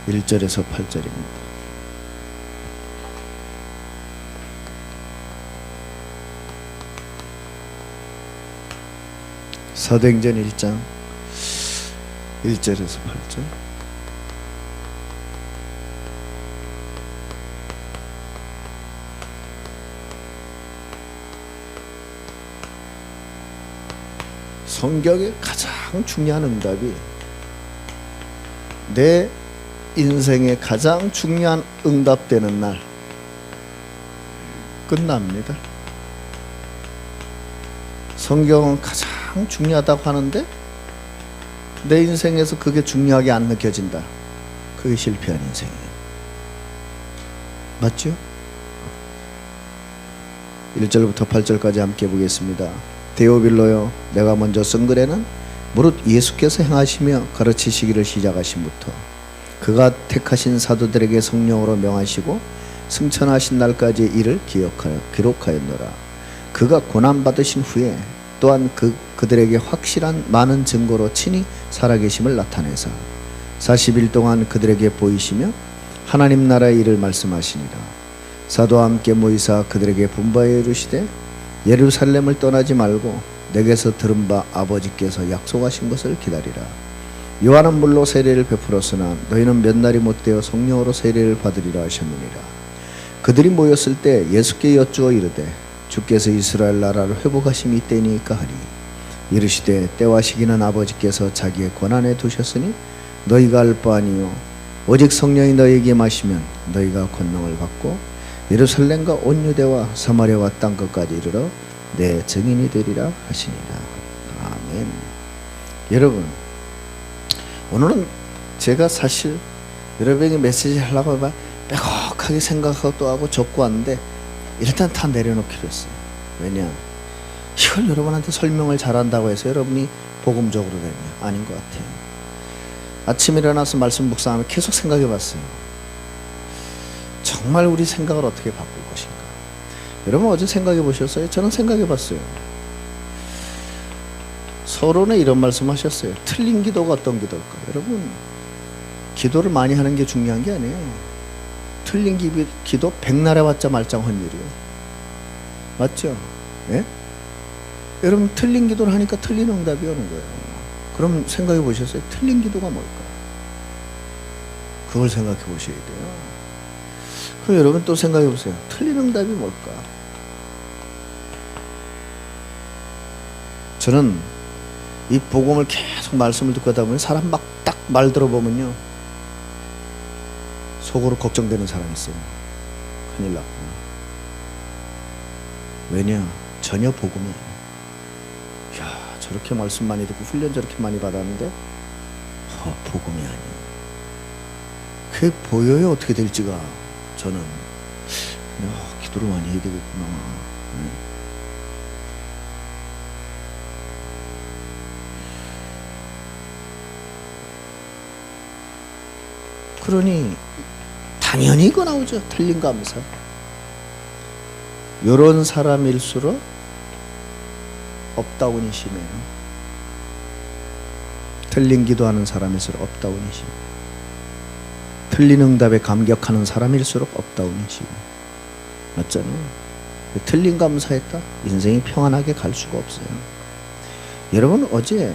1절에서 8절입니다. 사도행전 1장 1절에서 8절. 성경의 가장 중요한 응답이, 내 인생의 가장 중요한 응답되는 날 끝납니다. 성경은 가장 중요하다고 하는데 내 인생에서 그게 중요하게 안 느껴진다. 그게 실패한 인생이에요. 맞죠? 1절부터 8절까지 함께 보겠습니다. 데오빌로여, 내가 먼저 쓴 글에는 무릇 예수께서 행하시며 가르치시기를 시작하심부터 그가 택하신 사도들에게 성령으로 명하시고 승천하신 날까지의 일을 기록하였노라. 그가 고난받으신 후에 또한 그들에게 확실한 많은 증거로 친히 살아계심을 나타내사 40일 동안 그들에게 보이시며 하나님 나라의 일을 말씀하시니라. 사도와 함께 모이사 그들에게 분바에 이르시되 예루살렘을 떠나지 말고 내게서 들은 바 아버지께서 약속하신 것을 기다리라. 요한은 물로 세례를 베풀었으나 너희는 몇 날이 못되어 성령으로 세례를 받으리라 하셨느니라. 그들이 모였을 때 예수께 여쭈어 이르되 주께서 이스라엘 나라를 회복하심이 이때니까 하리. 이르시되 때와 시기는 아버지께서 자기의 권한에 두셨으니 너희가 알 바 아니요 오직 성령이 너희에게 마시면 너희가 권능을 받고 예루살렘과 온 유대와 사마리아와 땅 끝까지 이르러 내 증인이 되리라 하시니라. 아멘. 여러분, 오늘은 제가 사실 여러분에게 메시지 하려고 빼곡하게 생각하고 또 하고 적고 왔는데 일단 다 내려놓기로 했어요. 왜냐? 이걸 여러분한테 설명을 잘한다고 해서 여러분이 복음적으로 되냐? 아닌 것 같아요. 아침에 일어나서 말씀 묵상하면 계속 생각해 봤어요. 정말 우리 생각을 어떻게 바꿀 것인가? 여러분 어제 생각해 보셨어요? 저는 생각해 봤어요. 서론에 이런 말씀 하셨어요. 틀린 기도가 어떤 기도일까? 여러분, 기도를 많이 하는 게 중요한 게 아니에요. 틀린 기도 백날 해봤자 말짱헌일이요. 맞죠? 예? 여러분 틀린 기도를 하니까 틀린 응답이 오는 거예요. 그럼 생각해 보셨어요? 틀린 기도가 뭘까? 그걸 생각해 보셔야 돼요. 그럼 여러분 또 생각해 보세요. 틀린 응답이 뭘까? 저는 이 복음을 계속 말씀을 듣고 하다 보면 사람 막 딱 말 들어보면요 속으로 걱정되는 사람이 있어요. 큰일 났구나. 왜냐? 전혀 복음이 아니에요. 야, 저렇게 말씀 많이 듣고 훈련 저렇게 많이 받았는데 복음이 아니에요. 그게 보여요. 어떻게 될지가. 저는 기도를 많이 해야 되겠구나. 네. 그러니 당연히 이거 나오죠. 틀린 감사. 이런 사람일수록 업다운이 심해요. 틀린 기도하는 사람일수록 업다운이 심해요. 틀린 응답에 감격하는 사람일수록 업다운이 심해요. 맞잖아요. 틀린 감사했다? 인생이 평안하게 갈 수가 없어요. 여러분 어제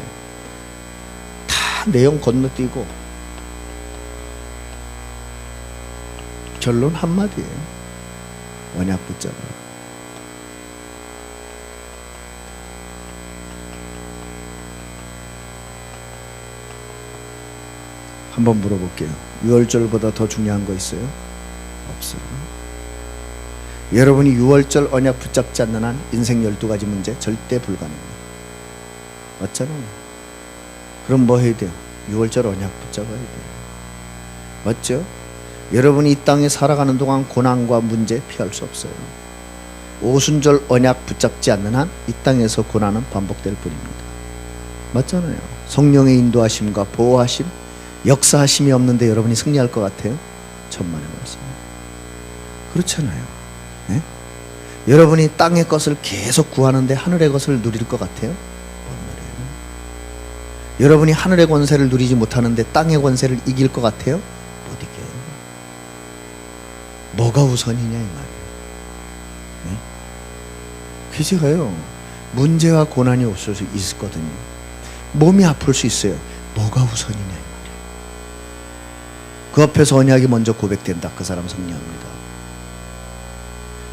다 내용 건너뛰고 결론 한마디예요. 언약 붙잡아. 한번 물어볼게요. 6월절보다 더 중요한 거 있어요? 없어요. 여러분이 6월절 언약 붙잡지 않는 한 인생 12가지 문제 절대 불가능해요. 맞잖아요. 그럼 뭐 해야 돼요? 6월절 언약 붙잡아야 돼요. 맞죠? 여러분이 이 땅에 살아가는 동안 고난과 문제 피할 수 없어요. 오순절 언약 붙잡지 않는 한 이 땅에서 고난은 반복될 뿐입니다. 맞잖아요. 성령의 인도하심과 보호하심, 역사하심이 없는데 여러분이 승리할 것 같아요? 천만의 말씀. 그렇잖아요. 네? 여러분이 땅의 것을 계속 구하는데 하늘의 것을 누릴 것 같아요? 못 누려요. 여러분이 하늘의 권세를 누리지 못하는데 땅의 권세를 이길 것 같아요? 못 이겨요. 뭐가 우선이냐 이 말이에요. 네? 그 제가요, 문제와 고난이 없을 수 있거든요. 몸이 아플 수 있어요. 뭐가 우선이냐 이 말이에요. 그 앞에서 언약이 먼저 고백된다. 그 사람 승리합니다.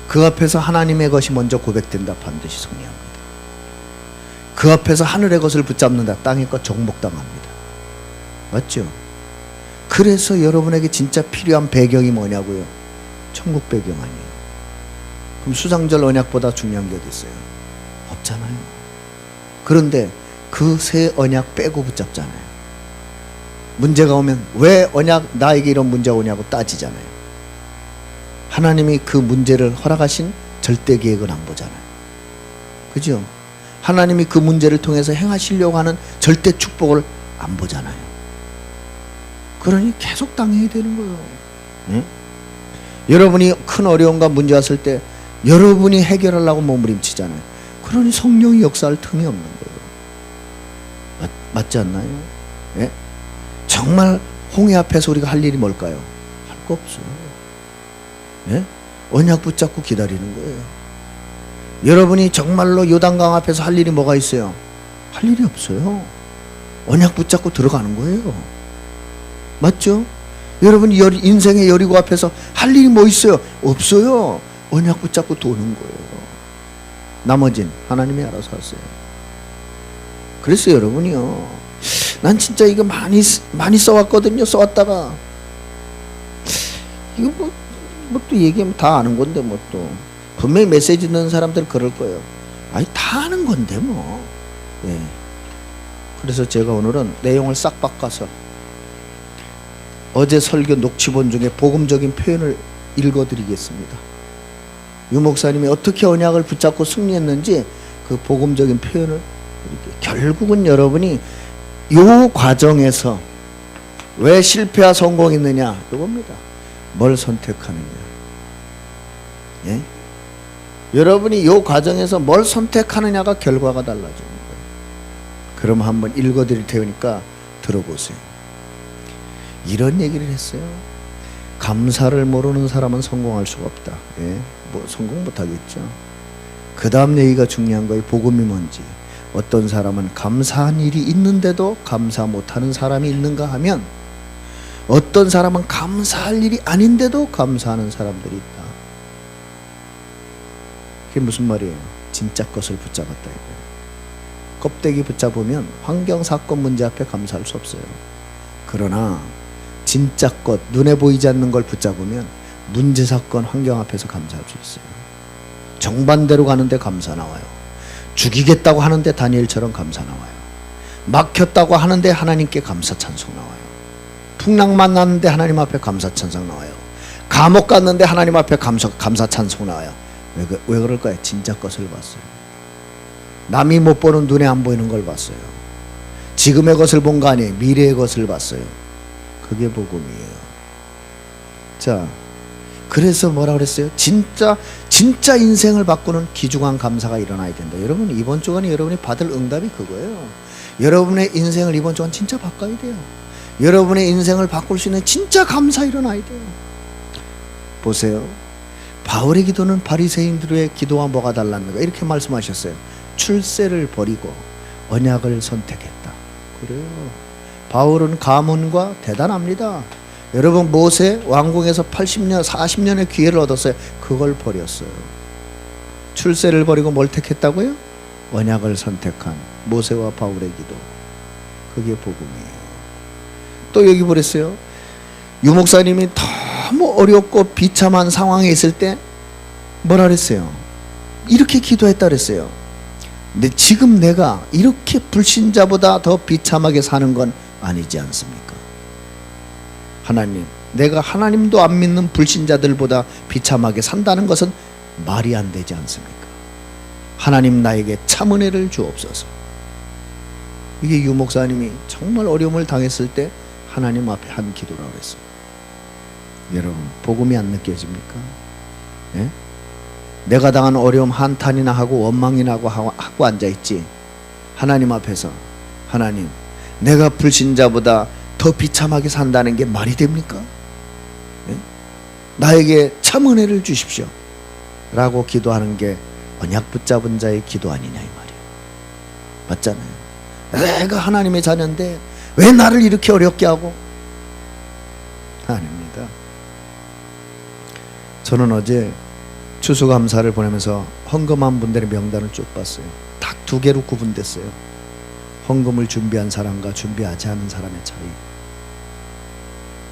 그 앞에서 하나님의 것이 먼저 고백된다. 반드시 승리합니다. 그 앞에서 하늘의 것을 붙잡는다. 땅의 것 정복당합니다. 맞죠? 그래서 여러분에게 진짜 필요한 배경이 뭐냐고요? 천국 배경 아니에요. 그럼 수장절 언약보다 중요한 게 어디 있어요? 없잖아요. 그런데 그 새 언약 빼고 붙잡잖아요. 문제가 오면 왜 언약, 나에게 이런 문제가 오냐고 따지잖아요. 하나님이 그 문제를 허락하신 절대 계획을 안 보잖아요. 그죠? 하나님이 그 문제를 통해서 행하시려고 하는 절대 축복을 안 보잖아요. 그러니 계속 당해야 되는 거예요. 네? 여러분이 큰 어려움과 문제 왔을 때 여러분이 해결하려고 몸부림치잖아요. 그러니 성령이 역사할 틈이 없는 거예요. 맞지 않나요? 네? 정말 홍해 앞에서 우리가 할 일이 뭘까요? 할 거 없어요. 네? 언약 붙잡고 기다리는 거예요. 여러분이 정말로 요단강 앞에서 할 일이 뭐가 있어요? 할 일이 없어요. 언약 붙잡고 들어가는 거예요. 맞죠? 여러분이 인생의 여리고 앞에서 할 일이 뭐 있어요? 없어요. 언약 붙잡고 도는 거예요. 나머진 하나님이 알아서 하세요. 그래서 여러분이요, 난 진짜 이거 많이 써왔거든요. 써왔다가 이거 뭐 또 얘기하면 다 아는 건데 뭐 또 분명히 메시지 듣는 사람들은 그럴 거예요. 아니 다 아는 건데 뭐. 예. 그래서 제가 오늘은 내용을 싹 바꿔서 어제 설교 녹취본 중에 복음적인 표현을 읽어드리겠습니다. 유 목사님이 어떻게 언약을 붙잡고 승리했는지 그 복음적인 표현을 결국은 여러분이 요 과정에서 왜 실패와 성공했느냐 이겁니다. 뭘 선택하느냐. 예? 여러분이 요 과정에서 뭘 선택하느냐가 결과가 달라지는 거예요. 그럼 한번 읽어드릴 테니까 들어보세요. 이런 얘기를 했어요. 감사를 모르는 사람은 성공할 수가 없다. 예? 뭐 성공 못하겠죠. 그 다음 얘기가 중요한 거예요. 복음이 뭔지. 어떤 사람은 감사한 일이 있는데도 감사 못하는 사람이 있는가 하면, 어떤 사람은 감사할 일이 아닌데도 감사하는 사람들이 있다. 그게 무슨 말이에요? 진짜 것을 붙잡았다 이거예요. 껍데기 붙잡으면 환경, 사건, 문제 앞에 감사할 수 없어요. 그러나 진짜 것, 눈에 보이지 않는 걸 붙잡으면 문제, 사건, 환경 앞에서 감사할 수 있어요. 정반대로 가는데 감사 나와요. 죽이겠다고 하는데 다니엘처럼 감사 나와요. 막혔다고 하는데 하나님께 감사 찬송 나와요. 풍랑만 났는데 하나님 앞에 감사 찬송 나와요. 감옥 갔는데 하나님 앞에 감사 찬송 나와요. 왜 그럴까요? 진짜 것을 봤어요. 남이 못 보는, 눈에 안 보이는 걸 봤어요. 지금의 것을 본 거 아니에요. 미래의 것을 봤어요. 그게 복음이에요. 자, 그래서 뭐라 그랬어요? 진짜 인생을 바꾸는 귀중한 감사가 일어나야 된다. 여러분, 이번 주간에 여러분이 받을 응답이 그거예요. 여러분의 인생을 이번 주간 진짜 바꿔야 돼요. 여러분의 인생을 바꿀 수 있는 진짜 감사 일어나야 돼요. 보세요. 바울의 기도는 바리새인들의 기도와 뭐가 달랐는가? 이렇게 말씀하셨어요. 출세를 버리고 언약을 선택했다. 그래요. 바울은 가문과 대단합니다. 여러분, 모세 왕궁에서 80년, 40년의 기회를 얻었어요. 그걸 버렸어요. 출세를 버리고 뭘 택했다고요? 언약을 선택한 모세와 바울의 기도. 그게 복음이에요. 또 여기 보랬어요. 유 목사님이 너무 어렵고 비참한 상황에 있을 때 뭐라 그랬어요? 이렇게 기도했다 그랬어요. 근데 지금 내가 이렇게 불신자보다 더 비참하게 사는 건 아니지 않습니까? 하나님, 내가 하나님도 안 믿는 불신자들보다 비참하게 산다는 것은 말이 안 되지 않습니까? 하나님, 나에게 참 은혜를 주옵소서. 이게 유 목사님이 정말 어려움을 당했을 때 하나님 앞에 한 기도라고 했어요. 여러분, 복음이 안 느껴집니까? 예? 내가 당한 어려움 한탄이나 하고 원망이나 하고 앉아있지, 하나님 앞에서 하나님, 내가 불신자보다 더 비참하게 산다는 게 말이 됩니까? 예? 나에게 참 은혜를 주십시오 라고 기도하는 게 언약 붙잡은 자의 기도 아니냐 이 말이에요. 맞잖아요. 내가 하나님의 자녀인데 왜 나를 이렇게 어렵게 하고? 아닙니다. 저는 어제 추수감사를 보내면서 헌금한 분들의 명단을 쭉 봤어요. 딱 두 개로 구분됐어요. 헌금을 준비한 사람과 준비하지 않은 사람의 차이.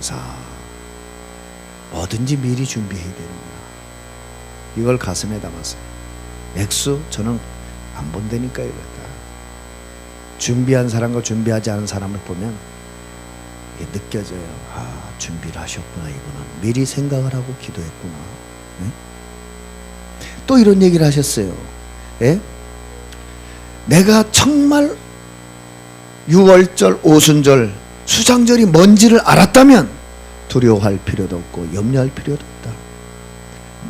자, 뭐든지 미리 준비해야 되는구나. 이걸 가슴에 담았어요. 액수 저는 안 본다니까 이거다. 준비한 사람과 준비하지 않은 사람을 보면 이게 느껴져요. 아, 준비를 하셨구나. 이거는 미리 생각을 하고 기도했구나. 네? 또 이런 얘기를 하셨어요. 예? 내가 정말 유월절, 오순절, 수장절이 뭔지를 알았다면 두려워할 필요도 없고 염려할 필요도 없다.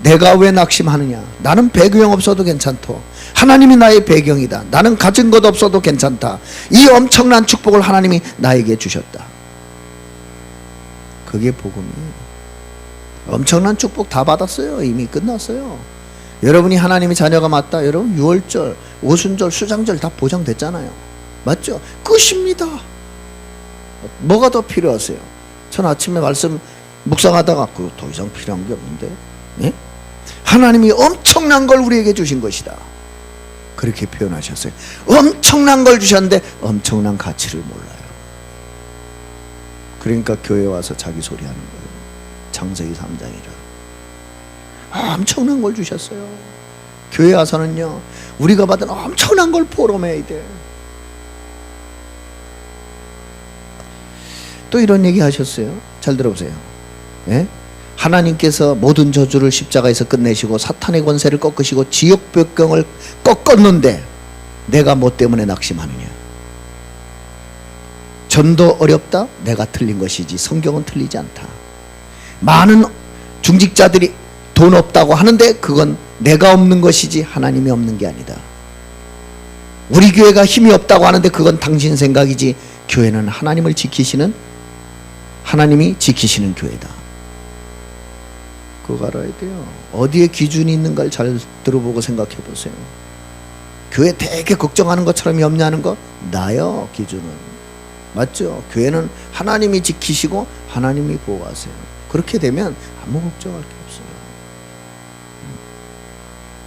내가 왜 낙심하느냐? 나는 배경 없어도 괜찮다. 하나님이 나의 배경이다. 나는 가진 것 없어도 괜찮다. 이 엄청난 축복을 하나님이 나에게 주셨다. 그게 복음이에요. 엄청난 축복 다 받았어요. 이미 끝났어요. 여러분이 하나님의 자녀가 맞다. 여러분 유월절, 오순절, 수장절 다 보장됐잖아요. 맞죠? 끝입니다. 뭐가 더 필요하세요? 전 아침에 말씀 묵상하다가 더 이상 필요한 게 없는데, 예? 하나님이 엄청난 걸 우리에게 주신 것이다. 그렇게 표현하셨어요. 엄청난 걸 주셨는데 엄청난 가치를 몰라요. 그러니까 교회 와서 자기 소리 하는 거예요. 창세기 3장이라. 엄청난 걸 주셨어요. 교회 와서는요, 우리가 받은 엄청난 걸 포럼해야 돼. 또 이런 얘기 하셨어요. 잘 들어보세요. 예? 하나님께서 모든 저주를 십자가에서 끝내시고 사탄의 권세를 꺾으시고 지옥 벽경을 꺾었는데 내가 뭐 때문에 낙심하느냐? 전도 어렵다? 내가 틀린 것이지 성경은 틀리지 않다. 많은 중직자들이 돈 없다고 하는데 그건 내가 없는 것이지 하나님이 없는 게 아니다. 우리 교회가 힘이 없다고 하는데 그건 당신 생각이지 교회는 하나님을 지키시는, 하나님이 지키시는 교회다. 그거 알아야 돼요. 어디에 기준이 있는가를 잘 들어보고 생각해 보세요. 교회 되게 걱정하는 것처럼 염려하는 거 나요. 기준은 맞죠? 교회는 하나님이 지키시고 하나님이 보호하세요. 그렇게 되면 아무 걱정할 게 없어요.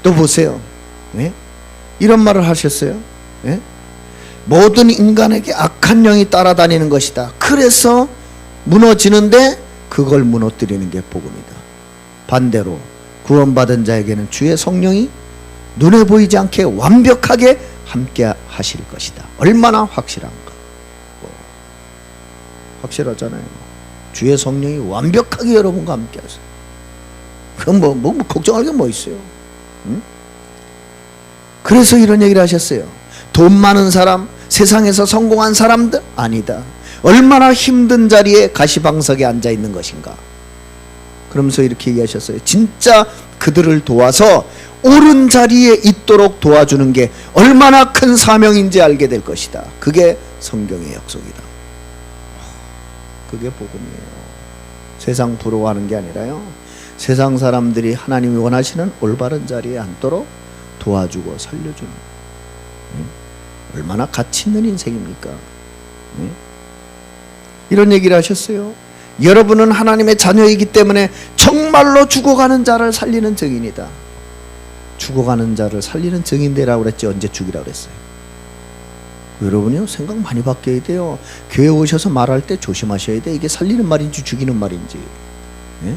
또 보세요. 네? 이런 말을 하셨어요. 네? 모든 인간에게 악한 영이 따라다니는 것이다. 그래서 무너지는데 그걸 무너뜨리는 게 복음이다. 반대로 구원받은 자에게는 주의 성령이 눈에 보이지 않게 완벽하게 함께 하실 것이다. 얼마나 확실한가? 확실하잖아요. 주의 성령이 완벽하게 여러분과 함께 하세요. 그럼 뭐 걱정할 게 뭐 있어요? 응? 그래서 이런 얘기를 하셨어요. 돈 많은 사람, 세상에서 성공한 사람들 아니다. 얼마나 힘든 자리에 가시방석에 앉아 있는 것인가. 그러면서 이렇게 얘기하셨어요. 진짜 그들을 도와서 옳은 자리에 있도록 도와주는 게 얼마나 큰 사명인지 알게 될 것이다. 그게 성경의 약속이다. 그게 복음이에요. 세상 부러워하는 게 아니라요, 세상 사람들이 하나님이 원하시는 올바른 자리에 앉도록 도와주고 살려주는, 얼마나 가치 있는 인생입니까? 이런 얘기를 하셨어요. 여러분은 하나님의 자녀이기 때문에 정말로 죽어가는 자를 살리는 증인이다. 죽어가는 자를 살리는 증인되라고 그랬지 언제 죽이라고 그랬어요? 여러분이요, 생각 많이 바뀌어야 돼요. 교회 오셔서 말할 때 조심하셔야 돼. 이게 살리는 말인지 죽이는 말인지. 예?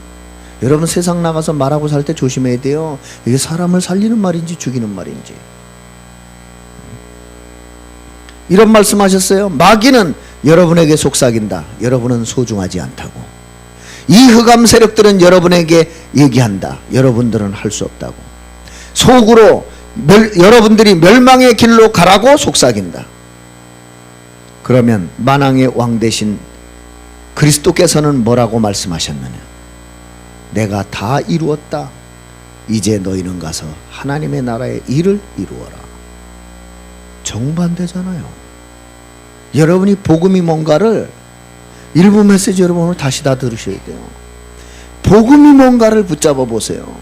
여러분 세상 나가서 말하고 살 때 조심해야 돼요. 이게 사람을 살리는 말인지 죽이는 말인지. 이런 말씀하셨어요. 마귀는 여러분에게 속삭인다. 여러분은 소중하지 않다고. 이 흑암 세력들은 여러분에게 얘기한다. 여러분들은 할 수 없다고. 속으로 여러분들이 멸망의 길로 가라고 속삭인다. 그러면 만왕의 왕 되신 그리스도께서는 뭐라고 말씀하셨느냐? 내가 다 이루었다. 이제 너희는 가서 하나님의 나라의 일을 이루어라. 정반대잖아요. 여러분이 복음이 뭔가를, 일부 메시지 여러분 오늘 다시 다 들으셔야 돼요. 복음이 뭔가를 붙잡아 보세요.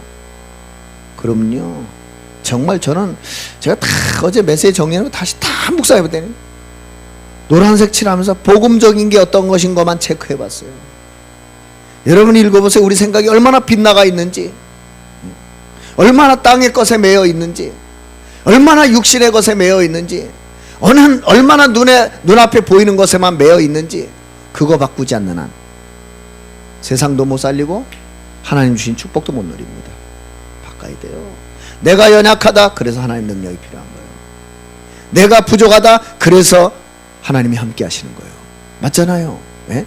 그럼요, 정말 저는 제가 다 어제 메시지 정리하고 다시 다 묵상해 봤더니 노란색 칠하면서 복음적인 게 어떤 것인 것만 체크해 봤어요. 여러분이 읽어보세요. 우리 생각이 얼마나 빗나가 있는지, 얼마나 땅의 것에 매여 있는지, 얼마나 육신의 것에 매여 있는지, 얼마나 눈앞에 보이는 것에만 매여 있는지, 그거 바꾸지 않는 한 세상도 못 살리고 하나님 주신 축복도 못 누립니다. 바꿔야 돼요. 내가 연약하다, 그래서 하나님 능력이 필요한 거예요. 내가 부족하다, 그래서 하나님이 함께 하시는 거예요. 맞잖아요. 네?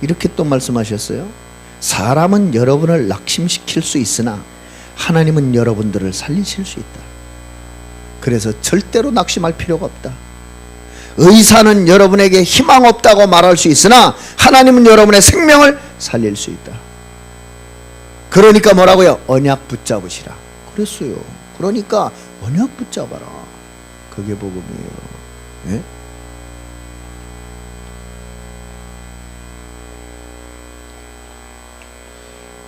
이렇게 또 말씀하셨어요. 사람은 여러분을 낙심시킬 수 있으나 하나님은 여러분들을 살리실 수 있다. 그래서 절대로 낙심할 필요가 없다. 의사는 여러분에게 희망 없다고 말할 수 있으나 하나님은 여러분의 생명을 살릴 수 있다. 그러니까 뭐라고요? 언약 붙잡으시라 그랬어요. 그러니까 언약 붙잡아라. 그게 복음이에요. 네?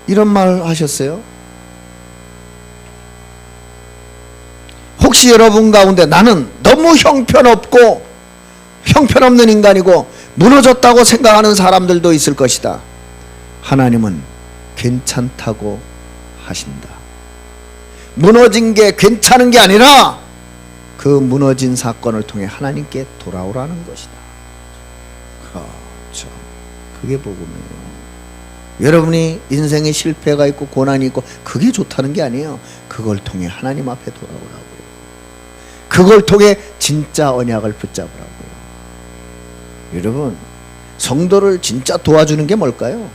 이런 말 하셨어요? 혹시 여러분 가운데 나는 너무 형편없는 인간이고 무너졌다고 생각하는 사람들도 있을 것이다. 하나님은 괜찮다고 하신다. 무너진 게 괜찮은 게 아니라 그 무너진 사건을 통해 하나님께 돌아오라는 것이다. 그렇죠. 그게 복음이에요. 여러분이 인생에 실패가 있고 고난이 있고 그게 좋다는 게 아니에요. 그걸 통해 하나님 앞에 돌아오라고요. 그걸 통해 진짜 언약을 붙잡으라고요. 여러분, 성도를 진짜 도와주는 게 뭘까요?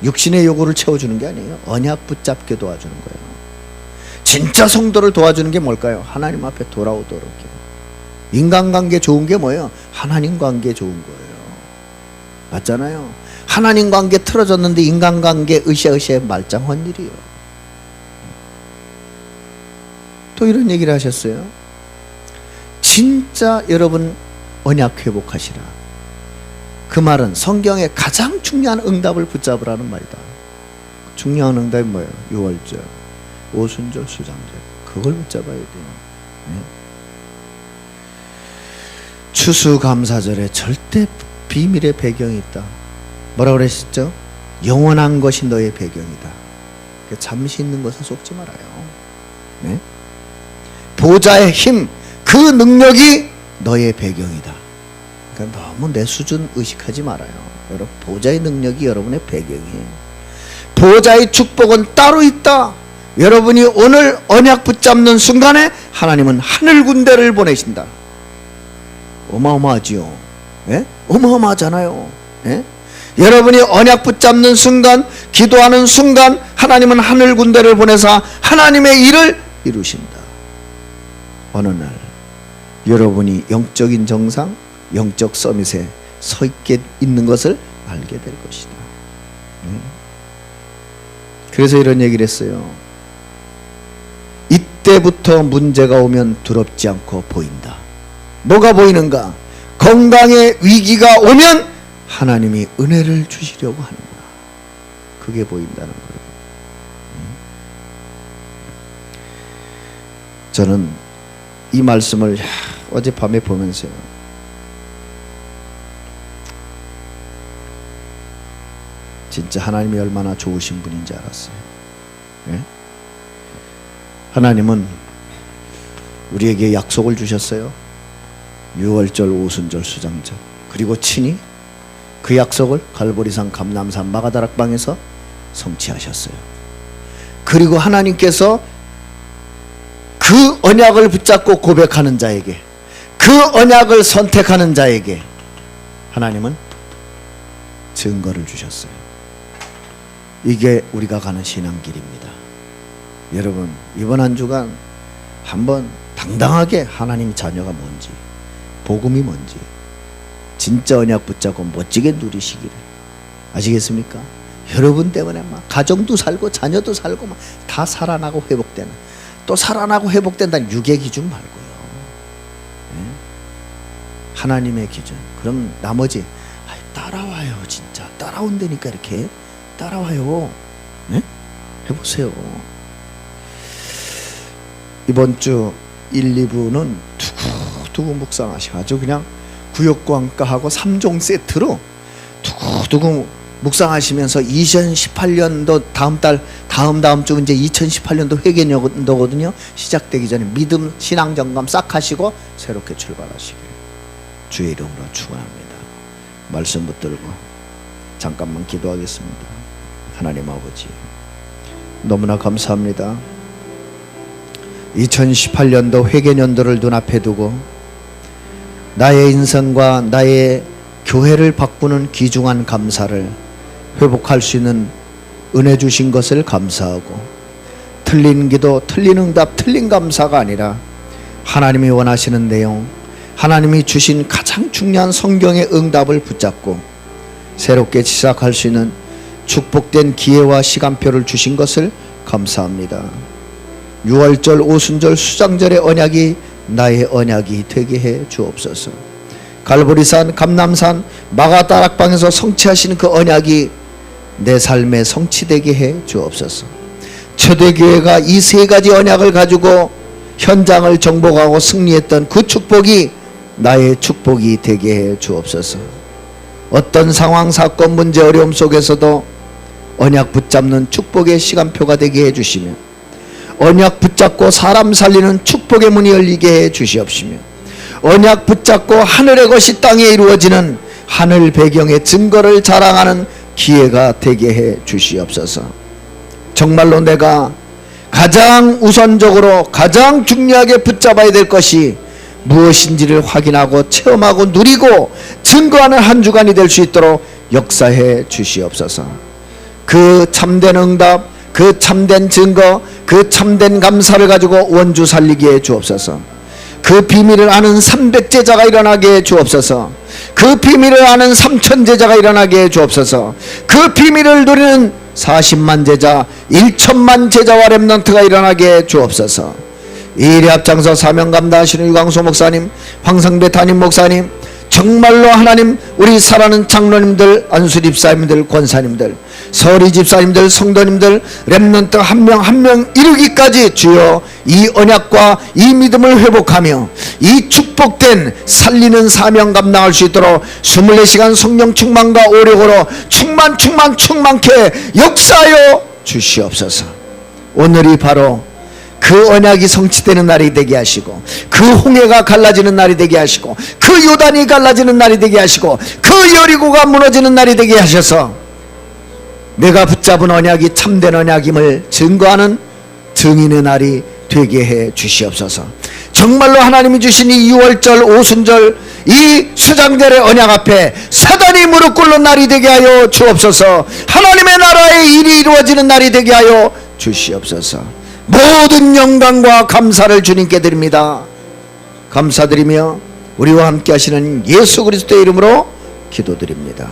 육신의 요구를 채워주는 게 아니에요. 언약 붙잡게 도와주는 거예요. 진짜 성도를 도와주는 게 뭘까요? 하나님 앞에 돌아오도록 해요. 인간관계 좋은 게 뭐예요? 하나님 관계 좋은 거예요. 맞잖아요. 하나님 관계 틀어졌는데 인간관계 으쌰으쌰 말짱한 일이에요. 또 이런 얘기를 하셨어요. 진짜 여러분 언약 회복하시라. 그 말은 성경의 가장 중요한 응답을 붙잡으라는 말이다. 중요한 응답이 뭐예요? 유월절, 오순절, 수장절. 그걸 붙잡아야 돼요. 네? 추수감사절에 절대 비밀의 배경이 있다. 뭐라고 그러셨죠? 영원한 것이 너의 배경이다. 잠시 있는 것은 속지 말아요. 네? 보좌의 힘, 그 능력이 너의 배경이다. 그러니까 너무 내 수준 의식하지 말아요. 여러분, 보좌의 능력이 여러분의 배경이에요. 보좌의 축복은 따로 있다. 여러분이 오늘 언약 붙잡는 순간에 하나님은 하늘 군대를 보내신다. 어마어마하지요. 예? 어마어마하잖아요. 예? 여러분이 언약 붙잡는 순간, 기도하는 순간 하나님은 하늘 군대를 보내서 하나님의 일을 이루신다. 어느 날 여러분이 영적인 정상, 영적 서밋에 서 있게 있는 것을 알게 될 것이다. 그래서 이런 얘기를 했어요. 이때부터 문제가 오면 두렵지 않고 보인다. 뭐가 보이는가? 건강의 위기가 오면 하나님이 은혜를 주시려고 하는구나. 그게 보인다는 거예요. 저는 이 말씀을 어젯밤에 보면서요, 진짜 하나님이 얼마나 좋으신 분인지 알았어요. 예? 하나님은 우리에게 약속을 주셨어요. 유월절, 오순절, 수장절. 그리고 친히 그 약속을 갈보리산, 감람산, 마가다락방에서 성취하셨어요. 그리고 하나님께서 그 언약을 붙잡고 고백하는 자에게, 그 언약을 선택하는 자에게 하나님은 증거를 주셨어요. 이게 우리가 가는 신앙길입니다. 여러분, 이번 한 주간 한번 당당하게 하나님 자녀가 뭔지, 복음이 뭔지 진짜 언약 붙잡고 멋지게 누리시기를. 아시겠습니까? 여러분 때문에 막 가정도 살고 자녀도 살고 막 다 살아나고 회복되는, 또 살아나고 회복된다는 육의 기준 말고요. 네? 하나님의 기준. 그럼 나머지 따라와요. 진짜 따라 따라온다니까. 이렇게 따라와요. 네? 해보세요. 이번 주 1, 2부는 두고두고 묵상하시고 아주 그냥 구역광가하고 3종 세트로 두고두고 묵상하시면서 2018년도 다음 주 이제 2018년도 회개년도거든요. 시작되기 전에 믿음 신앙 점검 싹 하시고 새롭게 출발하시길 주의 이름으로 축원합니다. 말씀 붙들고 잠깐만 기도하겠습니다. 하나님 아버지, 너무나 감사합니다. 2018년도 회개년도를 눈앞에 두고 나의 인생과 나의 교회를 바꾸는 귀중한 감사를 회복할 수 있는 은혜 주신 것을 감사하고, 틀린 기도, 틀린 응답, 틀린 감사가 아니라 하나님이 원하시는 내용, 하나님이 주신 가장 중요한 성경의 응답을 붙잡고 새롭게 시작할 수 있는 축복된 기회와 시간표를 주신 것을 감사합니다. 6월절, 오순절, 수장절의 언약이 나의 언약이 되게 해 주옵소서. 갈보리산, 감남산, 마가다락방에서 성취하신 그 언약이 내 삶에 성취되게 해 주옵소서. 초대교회가 이 세 가지 언약을 가지고 현장을 정복하고 승리했던 그 축복이 나의 축복이 되게 해 주옵소서. 어떤 상황, 사건, 문제, 어려움 속에서도 언약 붙잡는 축복의 시간표가 되게 해 주시며, 언약 붙잡고 사람 살리는 축복의 문이 열리게 해 주시옵시며, 언약 붙잡고 하늘의 것이 땅에 이루어지는 하늘 배경의 증거를 자랑하는 기회가 되게 해 주시옵소서. 정말로 내가 가장 우선적으로 가장 중요하게 붙잡아야 될 것이 무엇인지를 확인하고 체험하고 누리고 증거하는 한 주간이 될 수 있도록 역사해 주시옵소서. 그 참된 응답, 그 참된 증거, 그 참된 감사를 가지고 원주 살리게 해 주옵소서. 그 비밀을 아는 300제자가 일어나게 해 주옵소서. 그 비밀을 아는 3000제자가 일어나게 해 주옵소서. 그 비밀을 누리는 40만 제자, 1천만 제자와 렘넌트가 일어나게 해 주옵소서. 이 일에 앞장서 사명 감당하시는 유광수 목사님, 황성배 담임 목사님, 정말로 하나님, 우리 사랑하는 장로님들, 안수 집사님들, 권사님들, 서리 집사님들, 성도님들, 렘넌트 한 명 한 명 이루기까지 주여 이 언약과 이 믿음을 회복하며 이 축복된 살리는 사명 감당할 수 있도록 24시간 성령 충만과 오력으로 충만케 역사하여 주시옵소서. 오늘이 바로 그 언약이 성취되는 날이 되게 하시고, 그 홍해가 갈라지는 날이 되게 하시고, 그 요단이 갈라지는 날이 되게 하시고, 그 여리고가 무너지는 날이 되게 하셔서 내가 붙잡은 언약이 참된 언약임을 증거하는 증인의 날이 되게 해 주시옵소서. 정말로 하나님이 주신 이 6월절, 오순절, 이 수장절의 언약 앞에 사단이 무릎 꿇는 날이 되게 하여 주옵소서. 하나님의 나라의 일이 이루어지는 날이 되게 하여 주시옵소서. 모든 영광과 감사를 주님께 드립니다. 감사드리며 우리와 함께 하시는 예수 그리스도의 이름으로 기도드립니다.